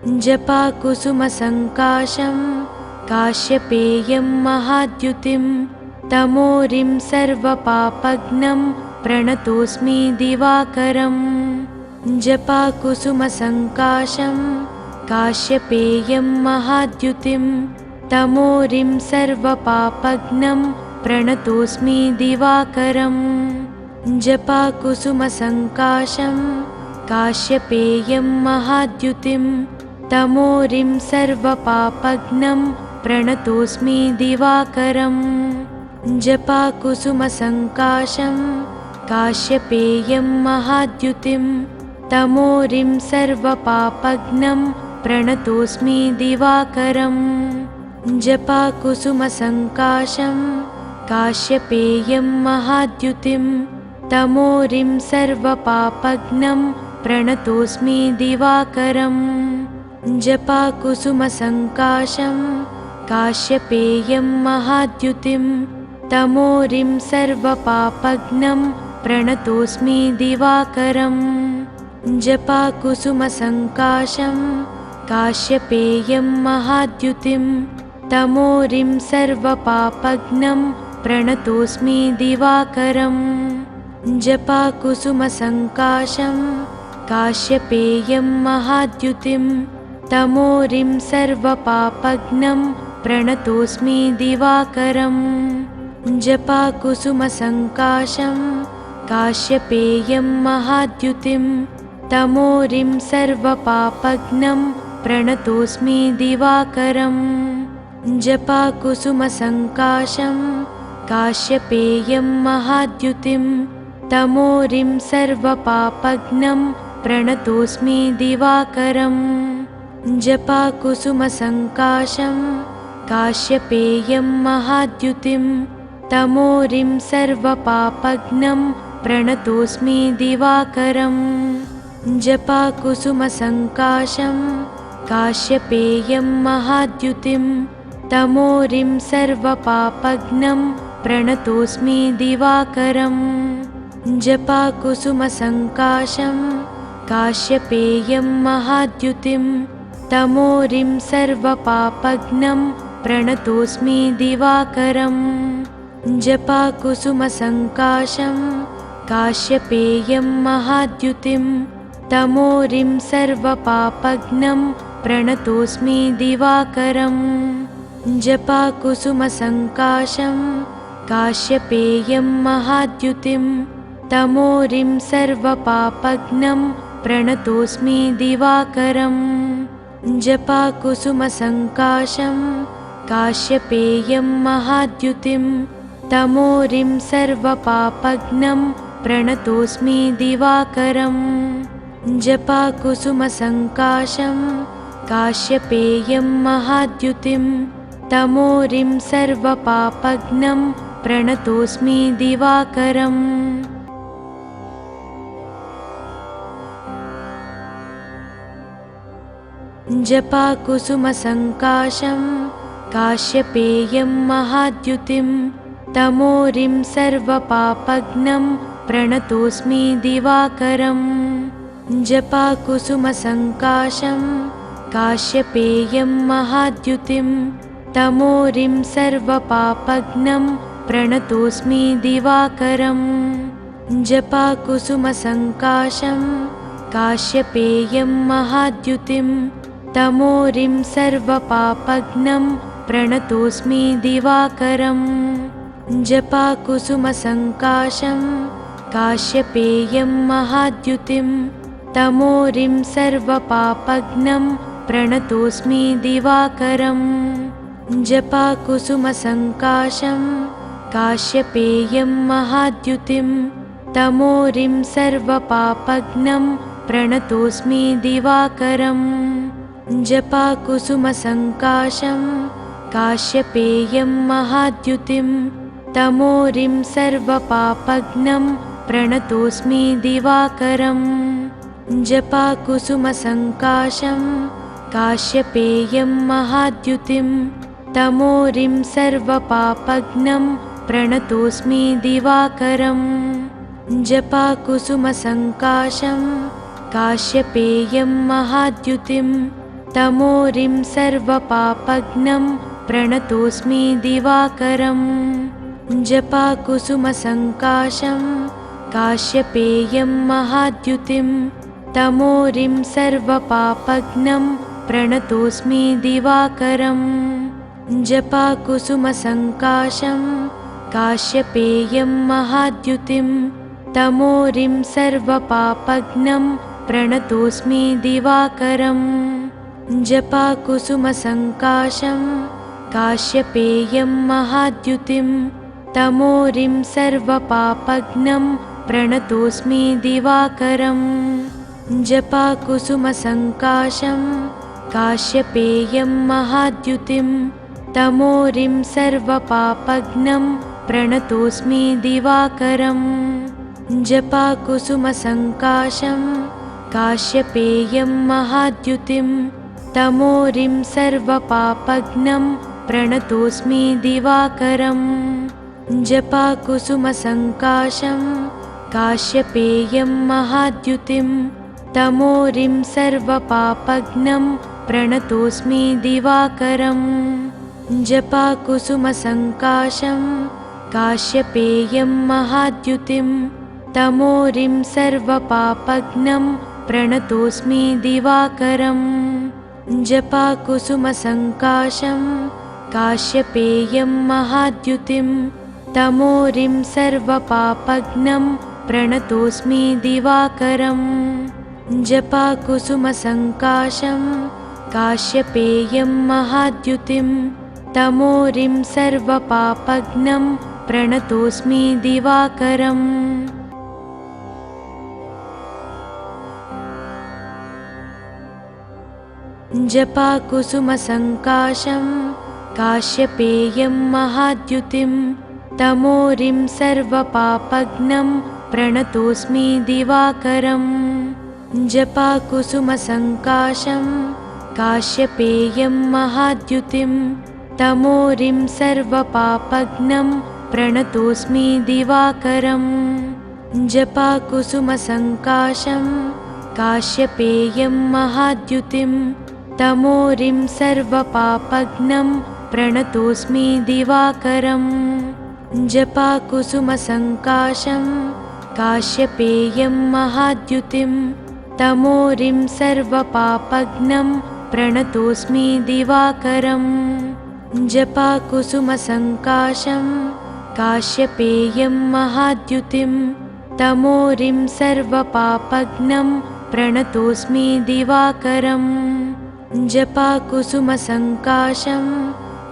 जपाकुसुमसङ्काशं काश्यपेयं महाद्युतिं तमोरिं सर्वपापघ्नं प्रणतोऽस्मि दिवाकरम् जपाकुसुमसङ्काशं काश्यपेयं महाद्युतिं तमोरिं सर्वपापघ्नं प्रणतोऽस्मि दिवाकरम् जपाकुसुमसङ्काशं काश्यपेयं महाद्युतिं तमोरिं सर्वपापघ्नं प्रणतोऽस्मि दिवाकरम् जपाकुसुमसङ्काशं काश्यपेयं महाद्युतिं तमोरिं सर्वपापघ्नं प्रणतोऽस्मि दिवाकरम् जपाकुसुमसङ्काशं काश्यपेयं महाद्युतिं तमोरिं सर्वपापघ्नं प्रणतोऽस्मि दिवाकरम् जपाकुसुमसङ्काशं काश्यपेयं महाद्युतिं तमोरिं सर्वपापघ्नं प्रणतोऽस्मि दिवाकरम् जपाकुसुमसङ्काशं काश्यपेयं महाद्युतिं तमोरिं सर्वपापघ्नं प्रणतोऽस्मि दिवाकरम् जपाकुसुमसङ्काशं काश्यपेयं महाद्युतिं तमोरिं सर्वपापघ्नं प्रणतोऽस्मि दिवाकरम् जपाकुसुमसङ्काशं काश्यपेयं महाद्युतिं तमोरिं सर्वपापघ्नं प्रणतोऽस्मि दिवाकरम् जपाकुसुमसङ्काशं काश्यपेयं महाद्युतिं तमोरिं सर्वपापघ्नं प्रणतोऽस्मि दिवाकरम् जपाकुसुमसङ्काशं काश्यपेयं महाद्युतिं तमोरिं सर्वपापघ्नं प्रणतोऽस्मि दिवाकरम् जपाकुसुमसङ्काशं काश्यपेयं महाद्युतिं तमोरिं सर्वपापघ्नं प्रणतोऽस्मि दिवाकरम् जपाकुसुमसङ्काशं काश्यपेयं महाद्युतिं तमोरिं सर्वपापघ्नं प्रणतोऽस्मि दिवाकरम् जपाकुसुमसङ्काशं काश्यपेयं महाद्युतिं तमोरिं सर्वपापघ्नं प्रणतोऽस्मि दिवाकरम् जपाकुसुमसङ्काशं काश्यपेयं महाद्युतिं तमोरिं सर्वपापघ्नं प्रणतोऽस्मि दिवाकरम् जपाकुसुमसङ्काशं काश्यपेयं महाद्युतिं तमोरिं सर्वपापघ्नं प्रणतोऽस्मि दिवाकरम् जपाकुसुमसङ्काशं काश्यपेयं महाद्युतिं तमोरिं सर्वपापघ्नं प्रणतोऽस्मि दिवाकरम् जपाकुसुमसङ्काशं काश्यपेयं महाद्युतिं तमोरिं सर्वपापघ्नं प्रणतोऽस्मि दिवाकरम् जपाकुसुमसङ्काशं काश्यपेयं महाद्युतिं तमोरिं सर्वपापघ्नं प्रणतोऽस्मि दिवाकरम् जपाकुसुमसङ्काशं काश्यपेयं महाद्युतिं तमोरिं सर्वपापघ्नं प्रणतोऽस्मि दिवाकरम् जपाकुसुमसङ्काशं काश्यपेयं महाद्युतिं तमोरिं सर्वपापघ्नं प्रणतोऽस्मि दिवाकरम् जपाकुसुमसङ्काशं काश्यपेयं महाद्युतिं तमोरिं सर्वपापघ्नं प्रणतोऽस्मि दिवाकरम् जपाकुसुमसङ्काशं काश्यपेयं महाद्युतिं तमोरिं सर्वपापघ्नं प्रणतोऽस्मि दिवाकरम् जपाकुसुमसङ्काशं काश्यपेयं महाद्युतिं तमोरिं सर्वपापघ्नं प्रणतोऽस्मि दिवाकरम् जपाकुसुमसङ्काशं काश्यपेयं महाद्युतिं तमोरिं सर्वपापघ्नं प्रणतोऽस्मि दिवाकरम् जपाकुसुमसङ्काशं काश्यपेयं महाद्युतिं तमोरिं सर्वपापघ्नं प्रणतोऽस्मि दिवाकरम् जपाकुसुमसङ्काशं काश्यपेयं महाद्युतिं तमोरिं सर्वपापघ्नं प्रणतोऽस्मि दिवाकरम् जपाकुसुमसङ्काशं काश्यपेयं महाद्युतिं तमोरिं सर्वपापघ्नं प्रणतोऽस्मि दिवाकरम् जपाकुसुमसङ्काशं काश्यपेयं महाद्युतिं तमोरिं सर्वपापघ्नं प्रणतोऽस्मि दिवाकरम् जपाकुसुमसङ्काशं काश्यपेयं महाद्युतिं तमोरिं सर्वपापघ्नं प्रणतोऽस्मि दिवाकरम् जपाकुसुमसङ्काशं काश्यपेयं महाद्युतिं तमोरिं सर्वपापघ्नं प्रणतोऽस्मि दिवाकरम् जपाकुसुमसङ्काशं काश्यपेयं महाद्युतिं तमोरिं सर्वपापघ्नं प्रणतोऽस्मि दिवाकरम् जपाकुसुमसङ्काशं काश्यपेयं महाद्युतिं तमोरिं सर्वपापघ्नं प्रणतोऽस्मि दिवाकरम् जपाकुसुमसङ्काशं काश्यपेयं महाद्युतिं तमोरिं सर्वपापघ्नं प्रणतोऽस्मि दिवाकरम् जपाकुसुमसङ्काशं काश्यपेयं महाद्युतिं तमोरिं सर्वपापघ्नं प्रणतोऽस्मि दिवाकरम् जपाकुसुमसङ्काशं काश्यपेयं महाद्युतिं तमोरिं सर्वपापघ्नं प्रणतोऽस्मि दिवाकरम् जपाकुसुमसङ्काशं काश्यपेयं महाद्युतिं तमोरिं सर्वपापघ्नं प्रणतोऽस्मि दिवाकरम् जपाकुसुमसङ्काशं काश्यपेयं महाद्युतिं तमोरिं सर्वपापघ्नं प्रणतोऽस्मि दिवाकरम् जपाकुसुमसङ्काशं काश्यपेयं महाद्युतिं तमोरिं सर्वपापघ्नं प्रणतोऽस्मि दिवाकरम् जपाकुसुमसङ्काशं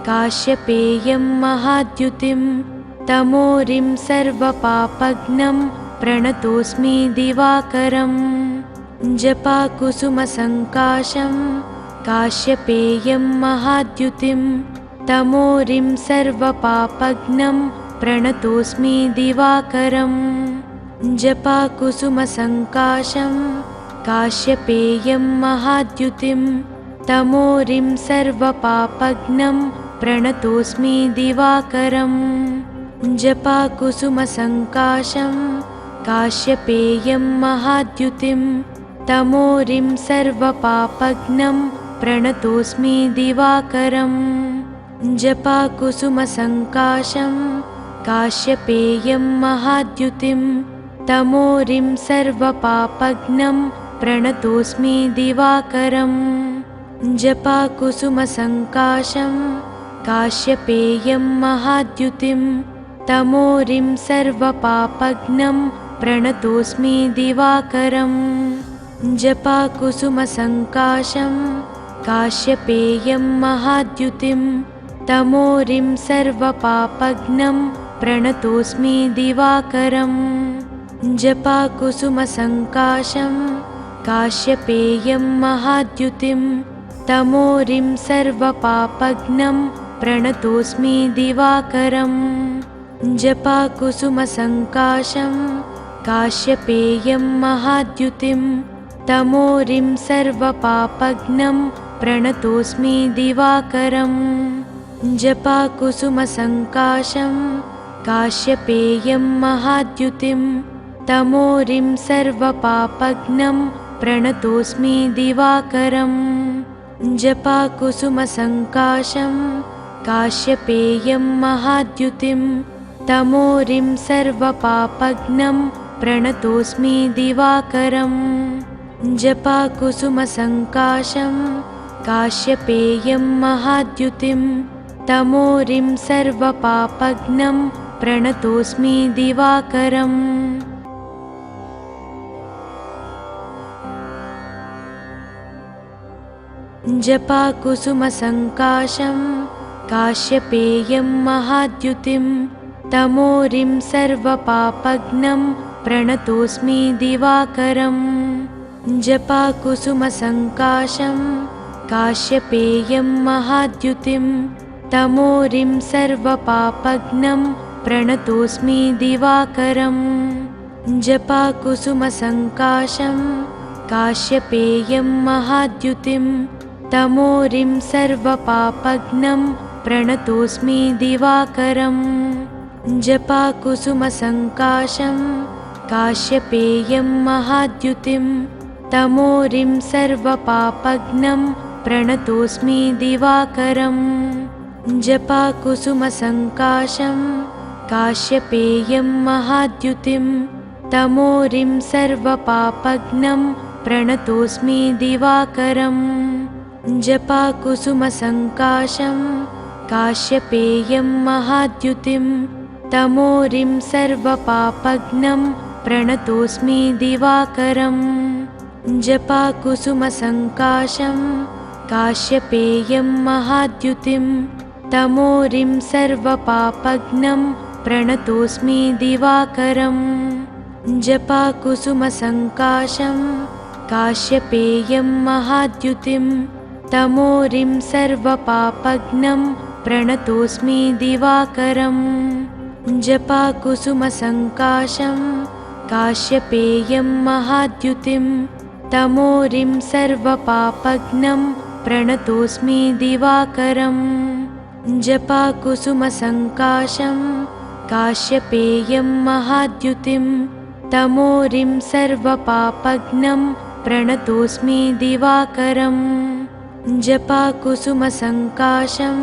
काश्यपेयं महाद्युतिं तमोरिं सर्वपापघ्नं प्रणतोऽस्मि दिवाकरम् जपाकुसुमसङ्काशं काश्यपेयं महाद्युतिं तमोरिं सर्वपापघ्नं प्रणतोऽस्मि दिवाकरम् जपाकुसुमसङ्काशं काश्यपेयं महाद्युतिं तमोरिं सर्वपापघ्नं प्रणतोऽस्मि दिवाकरम् जपाकुसुमसङ्काशं काश्यपेयं महाद्युतिं तमोरिं सर्वपापघ्नं प्रणतोऽस्मि दिवाकरम् जपाकुसुमसङ्काशं काश्यपेयं महाद्युतिं तमोरिं सर्वपापघ्नं प्रणतोऽस्मि दिवाकरम् जपाकुसुमसङ्काशं काश्यपेयं महाद्युतिं तमोरिं सर्वपापघ्नं प्रणतोऽस्मि दिवाकरम् जपाकुसुमसङ्काशं काश्यपेयं महाद्युतिं तमोरिं सर्वपापघ्नं प्रणतोऽस्मि दिवाकरम् जपाकुसुमसङ्काशं काश्यपेयं महाद्युतिं तमोरिं सर्वपापघ्नं प्रणतोऽस्मि दिवाकरम् जपाकुसुमसङ्काशं काश्यपेयं महाद्युतिं तमोरिं सर्वपापघ्नं प्रणतोऽस्मि दिवाकरम् जपाकुसुमसङ्काशं काश्यपेयं महाद्युतिं तमोरिं सर्वपापघ्नं प्रणतोऽस्मि दिवाकरम् जपाकुसुमसङ्काशं काश्यपेयं महाद्युतिं तमोरिं सर्वपापघ्नं प्रणतोऽस्मि दिवाकरम् जपाकुसुमसङ्काशं काश्यपेयं महाद्युतिं तमोरिं सर्वपापघ्नं प्रणतोऽस्मि दिवाकरम् जपाकुसुमसङ्काशं काश्यपेयं महाद्युतिं तमोरिं सर्वपापघ्नं प्रणतोऽस्मि दिवाकरम् जपाकुसुमसङ्काशं काश्यपेयं महाद्युतिं तमोरिं सर्वपापघ्नं प्रणतोऽस्मि दिवाकरम् जपाकुसुमसङ्काशं काश्यपेयं महाद्युतिं तमोरिं सर्वपापघ्नं प्रणतोऽस्मि दिवाकरम् जपाकुसुमसङ्काशं काश्यपेयं महाद्युतिं तमोरिं सर्वपापघ्नं प्रणतोऽस्मि दिवाकरम् जपाकुसुमसङ्काशं काश्यपेयं महाद्युतिं तमोरिं सर्वपापघ्नं प्रणतोऽस्मि दिवाकरम् जपाकुसुमसङ्काशं काश्यपेयं महाद्युतिं तमोरिं सर्वपापघ्नं प्रणतोऽस्मि दिवाकरम् जपाकुसुमसङ्काशं काश्यपेयं महाद्युतिं तमोरिं सर्वपापघ्नं प्रणतोऽस्मि दिवाकरम् जपाकुसुमसङ्काशं काश्यपेयं महाद्युतिं तमोरिं सर्वपापघ्नं प्रणतोऽस्मि दिवाकरम् जपाकुसुमसङ्काशं काश्यपेयं महाद्युतिं तमोरिं सर्वपापघ्नं प्रणतोऽस्मि दिवाकरम् जपाकुसुमसङ्काशं काश्यपेयं महाद्युतिं तमोरिं सर्वपापघ्नं प्रणतोऽस्मि दिवाकरम् जपाकुसुमसङ्काशं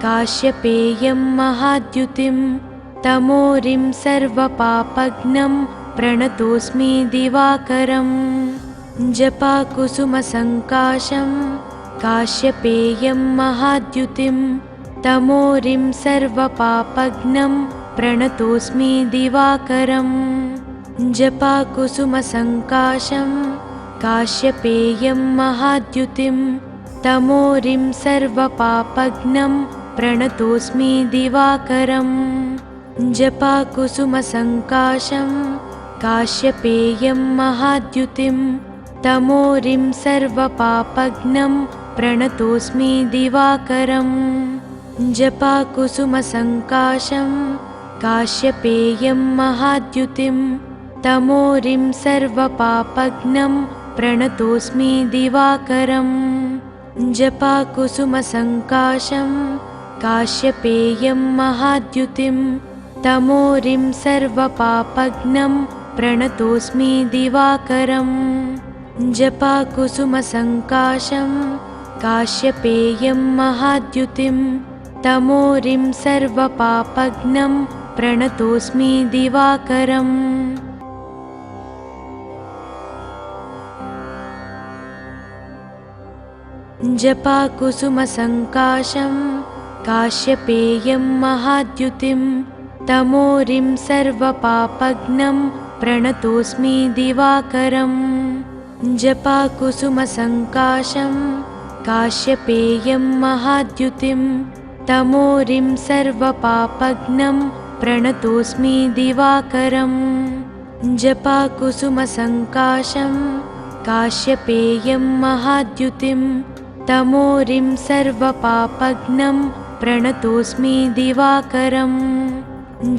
काश्यपेयं महाद्युतिं तमोरिं सर्वपापघ्नं प्रणतोऽस्मि दिवाकरम् जपाकुसुमसङ्काशं काश्यपेयं महाद्युतिं तमोरिं सर्वपापघ्नं प्रणतोऽस्मि दिवाकरम् जपाकुसुमसङ्काशं काश्यपेयं महाद्युतिं तमोरिं सर्वपापघ्नं प्रणतोऽस्मि दिवाकरम् जपाकुसुमसङ्काशं काश्यपेयं महाद्युतिं तमोरिं सर्वपापघ्नं प्रणतोऽस्मि दिवाकरम् जपाकुसुमसङ्काशं काश्यपेयं महाद्युतिं तमोरिं सर्वपापघ्नं प्रणतोऽस्मि दिवाकरम् जपाकुसुमसङ्काशं काश्यपेयं महाद्युतिं तमोरिं सर्वपापघ्नं प्रणतोऽस्मि दिवाकरम् जपाकुसुमसङ्काशं काश्यपेयं महाद्युतिं तमोरिं सर्वपापघ्नं प्रणतोऽस्मि दिवाकरम् जपाकुसुमसङ्काशं काश्यपेयं महाद्युतिं तमोरिं सर्वपापघ्नं प्रणतोऽस्मि दिवाकरम् जपाकुसुमसङ्काशं काश्यपेयं महाद्युतिं तमोरिं सर्वपापघ्नं प्रणतोऽस्मि दिवाकरम् जपाकुसुमसङ्काशं काश्यपेयं महाद्युतिं तमोरिं सर्वपापघ्नं प्रणतोऽस्मि दिवाकरम्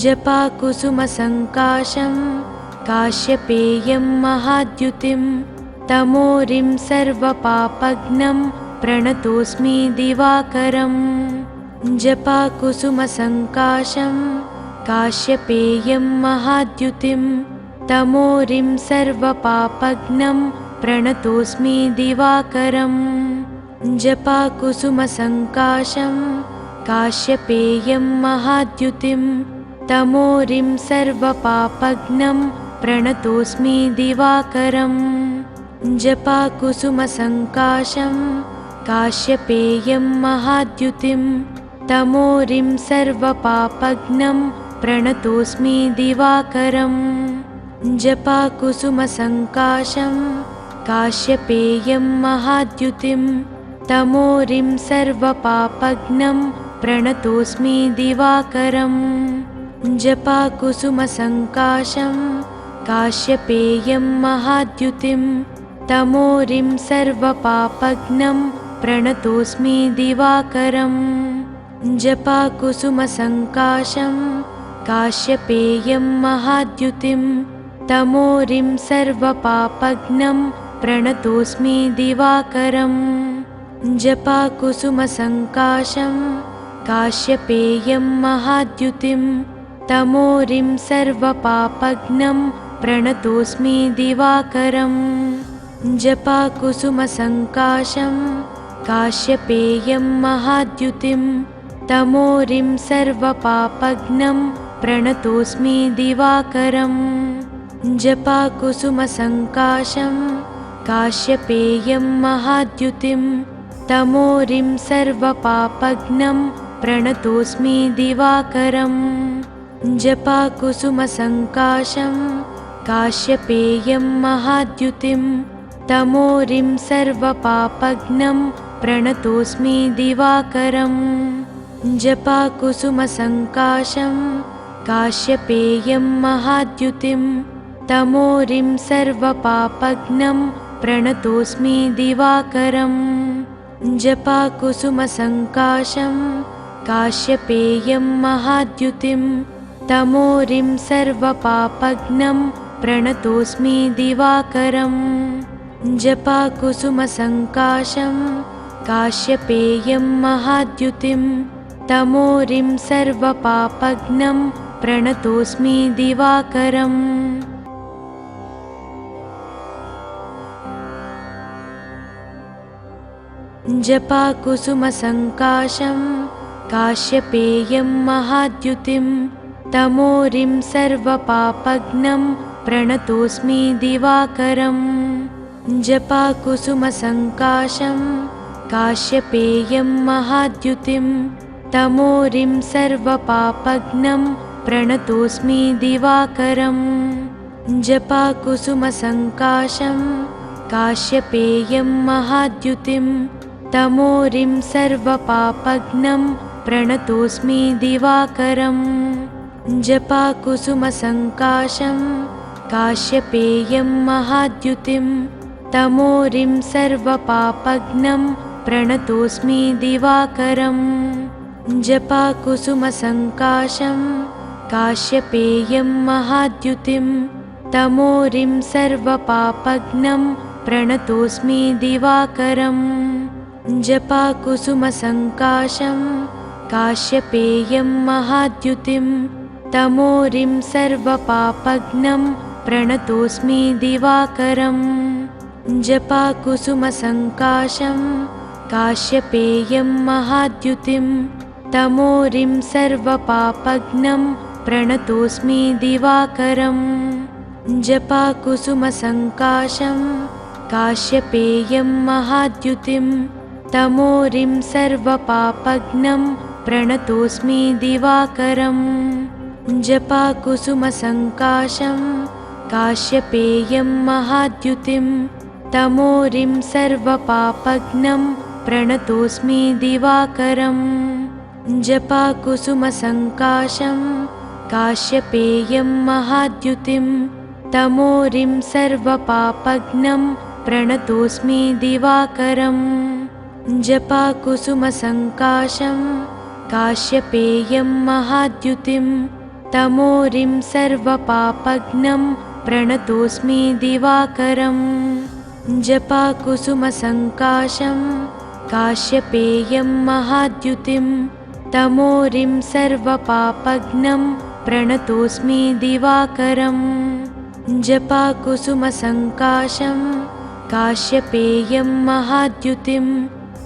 जपाकुसुमसङ्काशं काश्यपेयं महाद्युतिं तमोरिं सर्वपापघ्नं प्रणतोऽस्मि दिवाकरम् जपाकुसुमसङ्काशं काश्यपेयं महाद्युतिं तमोरिं सर्वपापघ्नं प्रणतोऽस्मि दिवाकरम् जपाकुसुमसङ्काशं काश्यपेयं महाद्युतिं तमोरिं सर्वपापघ्नं प्रणतोऽस्मि दिवाकरम् जपाकुसुमसङ्काशं काश्यपेयं महाद्युतिं तमोरिं सर्वपापघ्नं प्रणतोऽस्मि दिवाकरम् जपाकुसुमसङ्काशं काश्यपेयं महाद्युतिं तमोरिं सर्वपापघ्नं प्रणतोऽस्मि दिवाकरम् जपाकुसुमसङ्काशं काश्यपेयं महाद्युतिं तमोरिं सर्वपापघ्नं प्रणतोऽस्मि दिवाकरम् जपाकुसुमसङ्काशं काश्यपेयं महाद्युतिं तमोरिं सर्वपापघ्नं प्रणतोऽस्मि दिवाकरम् जपाकुसुमसङ्काशं काश्यपेयं महाद्युतिं तमोरिं सर्वपापघ्नं प्रणतोऽस्मि दिवाकरम् जपाकुसुमसङ्काशं काश्यपेयं महाद्युतिं तमोरिं सर्वपापघ्नं प्रणतोऽस्मि दिवाकरम् जपाकुसुमसङ्काशं काश्यपेयं महाद्युतिं तमोरिं सर्वपापघ्नं प्रणतोऽस्मि दिवाकरम् जपाकुसुमसङ्काशं काश्यपेयं महाद्युतिं तमोरिं सर्वपापघ्नं प्रणतोऽस्मि दिवाकरम् जपाकुसुमसङ्काशं काश्यपेयं महाद्युतिं तमोरिं सर्वपापघ्नं प्रणतोऽस्मि दिवाकरम् जपाकुसुमसङ्काशं काश्यपेयं महाद्युतिं तमोरिं सर्वपापघ्नं प्रणतोऽस्मि दिवाकरम् जपाकुसुमसङ्काशं काश्यपेयं महाद्युतिं तमोरिं सर्वपापघ्नं प्रणतोऽस्मि दिवाकरम् जपाकुसुमसङ्काशं काश्यपेयं महाद्युतिं तमोरिं सर्वपापघ्नं प्रणतोऽस्मि दिवाकरम् जपाकुसुमसङ्काशं काश्यपेयं महाद्युतिं तमोरिं सर्वपापघ्नं प्रणतोऽस्मि दिवाकरम् जपाकुसुमसङ्काशं काश्यपेयं महाद्युतिं तमोरिं सर्वपापघ्नं प्रणतोऽस्मि दिवाकरम् जपाकुसुमसङ्काशं काश्यपेयं महाद्युतिं तमोरिं सर्वपापघ्नं प्रणतोऽस्मि दिवाकरम् जपाकुसुमसङ्काशं काश्यपेयं महाद्युतिं तमोरिं सर्वपापघ्नं प्रणतोऽस्मि दिवाकरम् जपाकुसुमसङ्काशं काश्यपेयं महाद्युतिं तमोरिं सर्वपापघ्नं प्रणतोऽस्मि दिवाकरम् जपाकुसुमसङ्काशं काश्यपेयं महाद्युतिं तमोरिं सर्वपापघ्नं प्रणतोऽस्मि दिवाकरम् जपाकुसुमसङ्काशं काश्यपेयं महाद्युतिं तमोरिं सर्वपापघ्नं प्रणतोऽस्मि दिवाकरम् जपाकुसुमसङ्काशं काश्यपेयं महाद्युतिं तमोरिं सर्वपापघ्नं प्रणतोऽस्मि दिवाकरम् जपाकुसुमसङ्काशं काश्यपेयं महाद्युतिं तमोरिं सर्वपापघ्नं प्रणतोऽस्मि दिवाकरम् जपाकुसुमसङ्काशं काश्यपेयं महाद्युतिं तमोरिं सर्वपापघ्नं प्रणतोऽस्मि दिवाकरम् जपाकुसुमसङ्काशं काश्यपेयं महाद्युतिं तमोरिं सर्वपापघ्नं प्रणतोऽस्मि दिवाकरम् जपाकुसुमसङ्काशं काश्यपेयं महाद्युतिं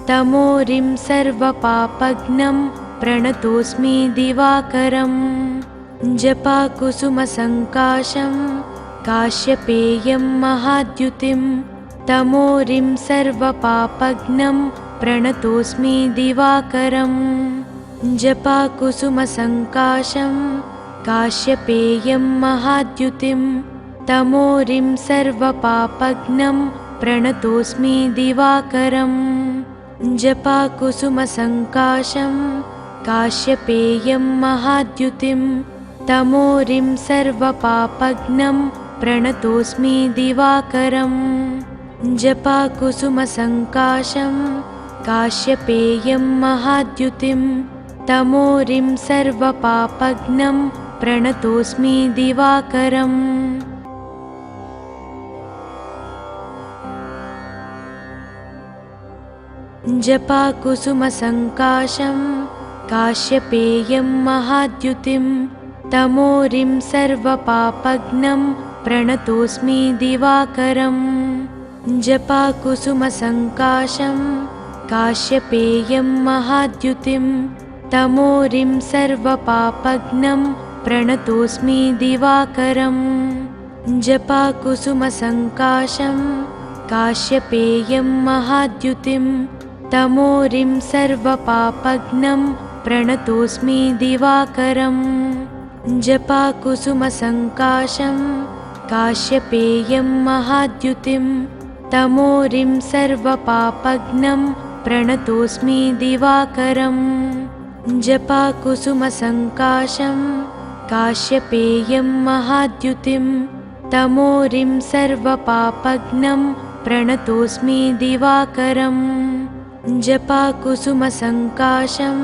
तमोरिं सर्वपापघ्नं प्रणतोऽस्मि दिवाकरम्। जपाकुसुमसङ्काशं काश्यपेयं महाद्युतिं तमोरिं सर्वपापघ्नं प्रणतोऽस्मि दिवाकरम्। जपाकुसुमसङ्काशं काश्यपेयं महाद्युतिं तमोरिं सर्वपापघ्नं प्रणतोऽस्मि दिवाकरम्। जपाकुसुमसङ्काशं काश्यपेयं महाद्युतिं तमोरिं सर्वपापघ्नं प्रणतोऽस्मि दिवाकरम्। जपाकुसुमसङ्काशं काश्यपेयं महाद्युतिं तमोरिं सर्वपापघ्नं प्रणतोऽस्मि दिवाकरम्। जपाकुसुमसङ्काशं काश्यपेयं महाद्युतिं तमोरिं सर्वपापघ्नं प्रणतोऽस्मि दिवाकरम्। जपाकुसुमसङ्काशं काश्यपेयं महाद्युतिं तमोरिं सर्वपापघ्नं प्रणतोऽस्मि दिवाकरम्। जपाकुसुमसङ्काशं काश्यपेयं महाद्युतिं तमोरिं सर्वपापघ्नं प्रणतोऽस्मि दिवाकरम्। जपाकुसुमसङ्काशं काश्यपेयं महाद्युतिं तमोरिं सर्वपापघ्नं प्रणतोऽस्मि दिवाकरम्। जपाकुसुमसङ्काशं काश्यपेयं महाद्युतिं तमोरिं सर्वपापघ्नं प्रणतोऽस्मि दिवाकरम्। जपाकुसुमसङ्काशं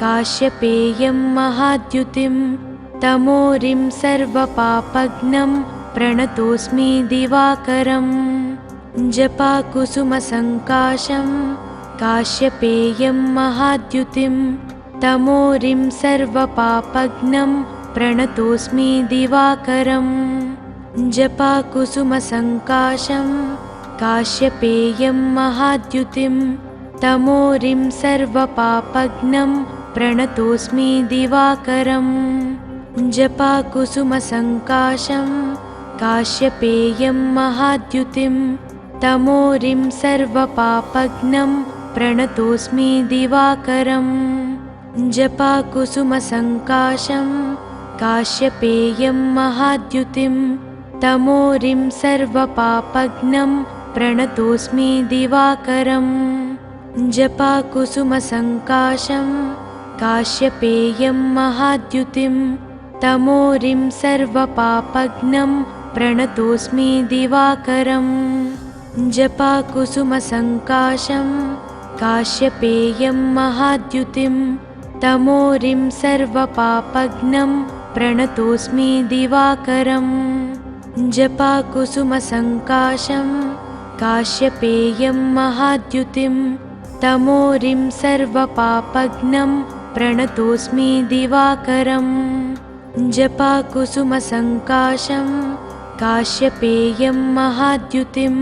काश्यपेयं महाद्युतिं तमोरिं सर्वपापघ्नं प्रणतोऽस्मि दिवाकरम्। जपाकुसुमसङ्काशं काश्यपेयं महाद्युतिं तमोरिं सर्वपापघ्नं प्रणतोऽस्मि दिवाकरम्। जपाकुसुमसङ्काशं काश्यपेयं महाद्युतिं तमोरिं सर्वपापघ्नं प्रणतोऽस्मि दिवाकरम्। जपाकुसुमसङ्काशं काश्यपेयं महाद्युतिं तमोरिं सर्वपापघ्नं प्रणतोऽस्मि दिवाकरम्। जपाकुसुमसङ्काशं काश्यपेयं महाद्युतिं तमोरिं सर्वपापघ्नं प्रणतोऽस्मि दिवाकरम्। जपाकुसुमसङ्काशं काश्यपेयं महाद्युतिं तमोरिं सर्वपापघ्नं प्रणतोऽस्मि दिवाकरम्। जपाकुसुमसङ्काशं काश्यपेयं महाद्युतिं तमोरिं सर्वपापघ्नं प्रणतोऽस्मि दिवाकरम्। जपाकुसुमसङ्काशं काश्यपेयं महाद्युतिं तमोरिं सर्वपापघ्नं प्रणतोऽस्मि दिवाकरम्। जपाकुसुमसङ्काशं काश्यपेयं महाद्युतिं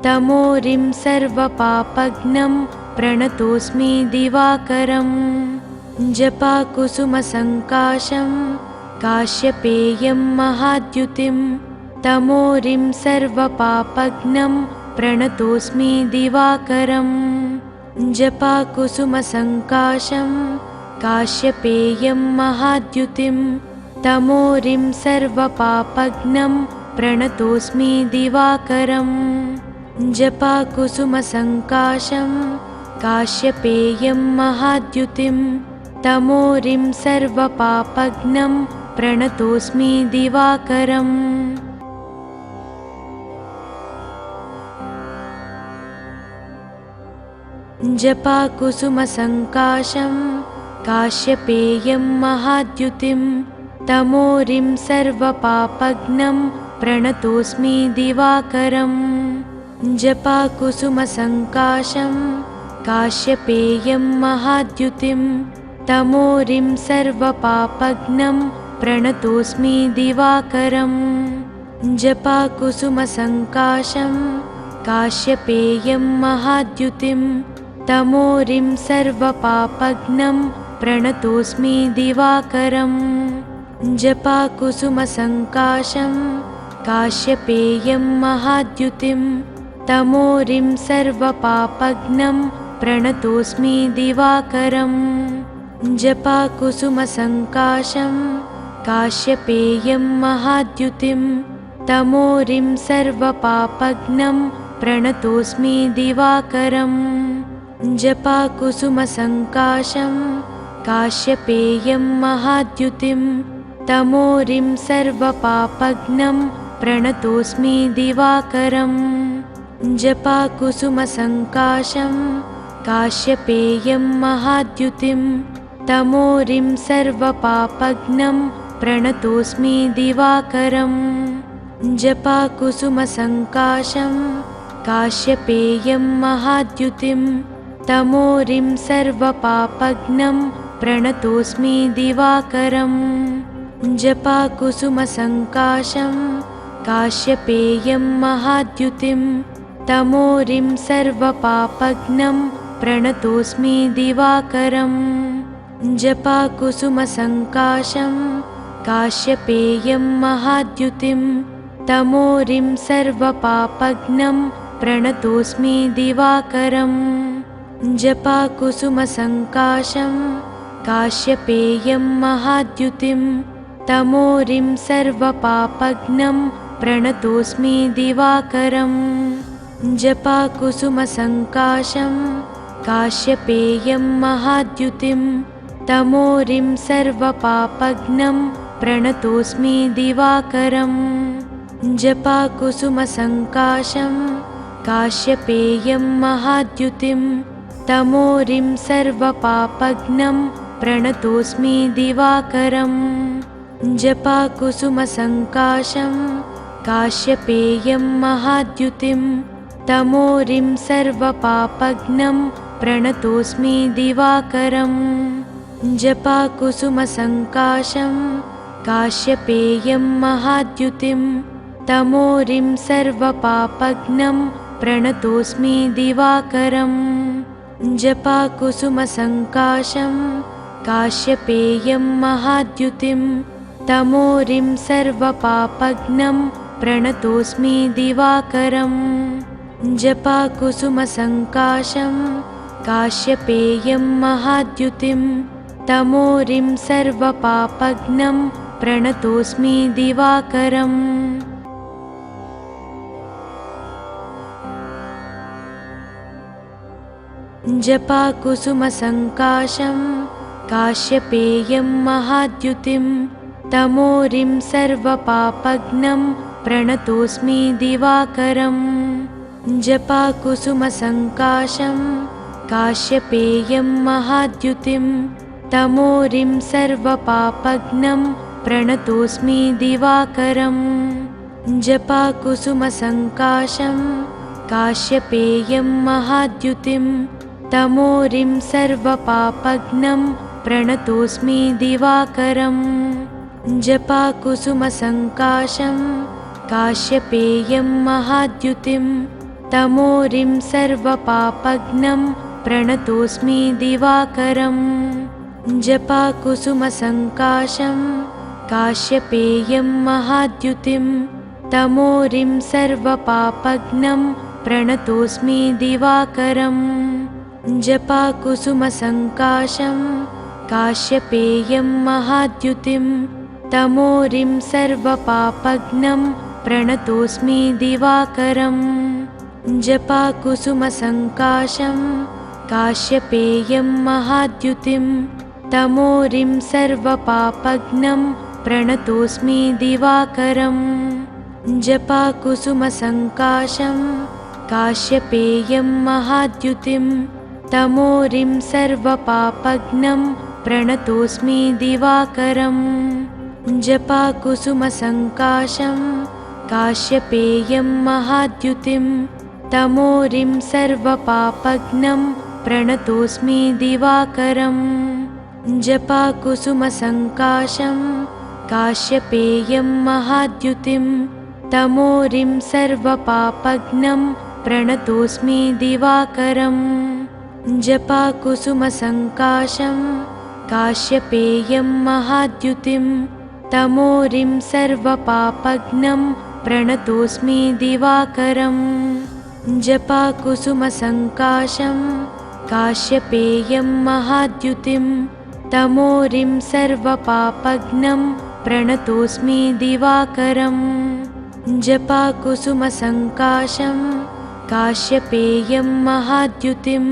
तमोरिं सर्वपापघ्नं प्रणतोऽस्मि दिवाकरम्। जपाकुसुमसङ्काशं काश्यपेयं महाद्युतिं तमोरिं सर्वपापघ्नं प्रणतोऽस्मि दिवाकरम्। जपाकुसुमसङ्काशं काश्यपेयं महाद्युतिं तमोरिं सर्वपापघ्नं प्रणतोऽस्मि दिवाकरम्। जपाकुसुमसङ्काशं काश्यपेयं महाद्युतिं तमोरिं सर्वपापघ्नं प्रणतोऽस्मि दिवाकरम्। जपाकुसुमसङ्काशं काश्यपेयं महाद्युतिं तमोरिं सर्वपापघ्नं प्रणतोऽस्मि दिवाकरम्। जपाकुसुमसङ्काशं काश्यपेयं महाद्युतिं तमोरिं सर्वपापघ्नं प्रणतोऽस्मि दिवाकरम्। जपाकुसुमसङ्काशं काश्यपेयं महाद्युतिं तमोरिं सर्वपापघ्नं प्रणतोऽस्मि दिवाकरम्। जपाकुसुमसङ्काशं काश्यपेयं महाद्युतिं तमोरिं सर्वपापघ्नं प्रणतोऽस्मि दिवाकरम्। जपाकुसुमसङ्काशं काश्यपेयं महाद्युतिं तमोरिं सर्वपापघ्नं प्रणतोऽस्मि दिवाकरम्। जपाकुसुमसङ्काशं काश्यपेयं महाद्युतिं तमोरिं सर्वपापघ्नं प्रणतोऽस्मि दिवाकरम्। जपाकुसुमसङ्काशं काश्यपेयं महाद्युतिं तमोरिं सर्वपापघ्नं प्रणतोऽस्मि दिवाकरम्। जपाकुसुमसङ्काशं काश्यपेयं महाद्युतिं तमोरिं सर्वपापघ्नं प्रणतोऽस्मि दिवाकरम्। जपाकुसुमसङ्काशं काश्यपेयं महाद्युतिं तमोरिं सर्वपापघ्नं प्रणतोऽस्मि दिवाकरम्। जपाकुसुमसङ्काशं काश्यपेयं महाद्युतिं तमोरिं सर्वपापघ्नं प्रणतोऽस्मि दिवाकरम्। जपाकुसुमसङ्काशं काश्यपेयं महाद्युतिं तमोरिं सर्वपापघ्नं प्रणतोऽस्मि दिवाकरम्। जपाकुसुमसङ्काशं काश्यपेयं महाद्युतिं तमोरिं सर्वपापघ्नं प्रणतोऽस्मि दिवाकरम्। जपाकुसुमसङ्काशं काश्यपेयं महाद्युतिं तमोरिं सर्वपापघ्नं प्रणतोऽस्मि दिवाकरम्। जपाकुसुमसङ्काशं काश्यपेयं महाद्युतिं तमोरिं सर्वपापघ्नं प्रणतोऽस्मि दिवाकरम्। जपाकुसुमसङ्काशं काश्यपेयं महाद्युतिं तमोरिं सर्वपापघ्नं प्रणतोऽस्मि दिवाकरम्। जपाकुसुमसङ्काशं काश्यपेयं महाद्युतिं तमोरिं सर्वपापघ्नं प्रणतोऽस्मि दिवाकरम्। जपाकुसुमसङ्काशं काश्यपेयं महाद्युतिं तमोरिं सर्वपापघ्नं प्रणतोऽस्मि दिवाकरम्। जपाकुसुमसङ्काशं काश्यपेयं महाद्युतिं तमोरिं सर्वपापघ्नं प्रणतोऽस्मि दिवाकरम्। जपाकुसुमसङ्काशं काश्यपेयं महाद्युतिं तमोरिं सर्वपापघ्नं प्रणतोऽस्मि दिवाकरम्। जपाकुसुमसङ्काशं काश्यपेयं महाद्युतिं तमोरिं सर्वपापघ्नं प्रणतोऽस्मि दिवाकरम्। जपाकुसुमसङ्काशं काश्यपेयं महाद्युतिं तमोरिं सर्वपापघ्नं प्रणतोऽस्मि दिवाकरम्। जपाकुसुमसङ्काशं काश्यपेयं महाद्युतिं तमोरिं सर्वपापघ्नं प्रणतोऽस्मि दिवाकरम्। जपाकुसुमसङ्काशं काश्यपेयं महाद्युतिं तमोरिं सर्वपापघ्नं प्रणतोऽस्मि दिवाकरम्। जपाकुसुमसङ्काशं काश्यपेयं महाद्युतिं तमोरिं सर्वपापघ्नं प्रणतोऽस्मि दिवाकरम्। जपाकुसुमसङ्काशं काश्यपेयं महाद्युतिं तमोरिं सर्वपापघ्नं प्रणतोऽस्मि दिवाकरम्। जपाकुसुमसङ्काशं काश्यपेयं महाद्युतिं तमोरिं सर्वपापघ्नं प्रणतोऽस्मि दिवाकरम्। जपाकुसुमसङ्काशं काश्यपेयं महाद्युतिं तमोरिं सर्वपापघ्नं प्रणतोऽस्मि दिवाकरम्। जपाकुसुमसङ्काशं काश्यपेयं महाद्युतिं तमोरिं सर्वपापघ्नं प्रणतोऽस्मि दिवाकरम् जपाकुसुमसङ्काशं काश्यपेयं महाद्युतिं तमोरिं सर्वपापघ्नं प्रणतोऽस्मि दिवाकरम् जपाकुसुमसङ्काशं काश्यपेयं महाद्युतिं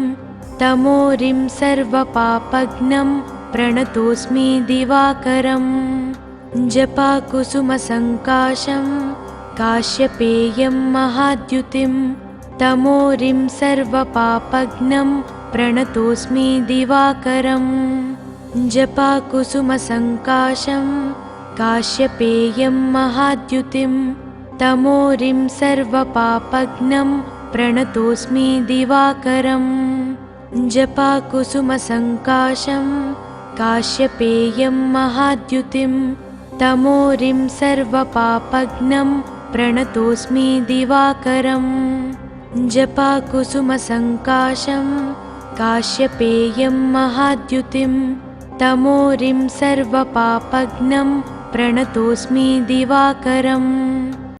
तमोरिं सर्वपापघ्नं प्रणतोऽस्मि दिवाकरम् जपाकुसुमसङ्काशं काश्यपेयं महाद्युतिं तमोरिं सर्वपापघ्नं प्रणतोऽस्मि दिवाकरम् जपाकुसुमसङ्काशं काश्यपेयं महाद्युतिं तमोरिं सर्वपापघ्नं प्रणतोऽस्मि दिवाकरम् जपाकुसुमसङ्काशं काश्यपेयं महाद्युतिं तमोरिं सर्वपापघ्नं प्रणतोऽस्मि दिवाकरम् जपाकुसुमसङ्काशं काश्यपेयं महाद्युतिं तमोरिं सर्वपापघ्नं प्रणतोऽस्मि दिवाकरम्